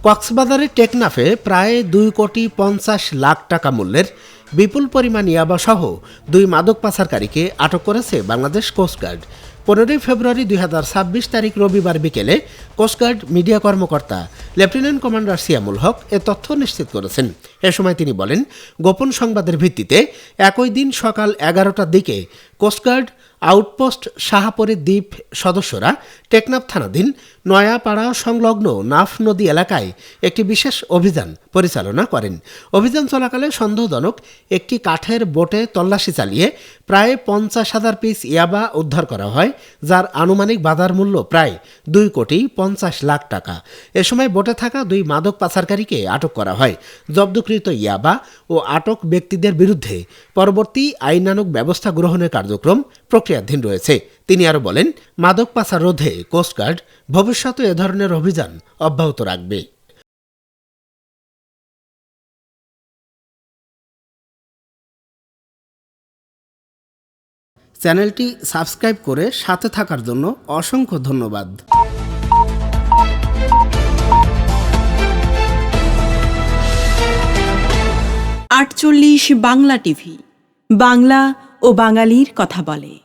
কক্সবাজারের টেকনাফে প্রায় 2,50,00,000 টাকা মূল্যের বিপুল পরিমাণ ইয়াবাসহ 2 মাদক পাচারকারীকে আটক করেছে বাংলাদেশ কোস্টগার্ড। 15 ফেব্রুয়ারি 2026 তারিখ রবিবার বিকেলে কোস্টগার্ড মিডিয়া কর্মকর্তা লেফটেন্যান্ট কমান্ডার সিয়ামুল হক এ তথ্য নিশ্চিত করেছেন। এ সময় তিনি বলেন, গোপন সংবাদের ভিত্তিতে একই দিন সকাল 11টার দিকে কোস্টগার্ড আউটপোস্ট শাহপরী দ্বীপ সদস্যরা টেকনাফ থানাধীন নয়াপাড়া সংলগ্ন নাফ নদী এলাকায় একটি বিশেষ অভিযান পরিচালনা করেন। অভিযান চলাকালে সন্দেহজনক একটি কাঠের বোটে তল্লাশি চালিয়ে প্রায় 50,000 পিস ইয়াবা উদ্ধার করা হয়, যার আনুমানিক বাজার মূল্য প্রায় 2,50,00,000 টাকা। এ সময় বোটে থাকা 2 মাদক পাচারকারীকে আটক করা হয়। জব্দকৃত ইয়াবা ও আটক ব্যক্তিদের বিরুদ্ধে পরবর্তী আইনানুগ ব্যবস্থা গ্রহণের কার্যক্রম প্রক্রিয়াধীন রয়েছে। তিনি আরও বলেন, মাদক পাচার রোধে কোস্টগার্ড ভবিষ্যতে এ ধরনের অভিযান অব্যাহত রাখবে। চ্যানেলটি সাবস্ক্রাইব করে সাথে থাকার জন্য অসংখ্য ধন্যবাদ। 48 বাংলা টিভি, বাংলা ও বাঙালির কথা বলে।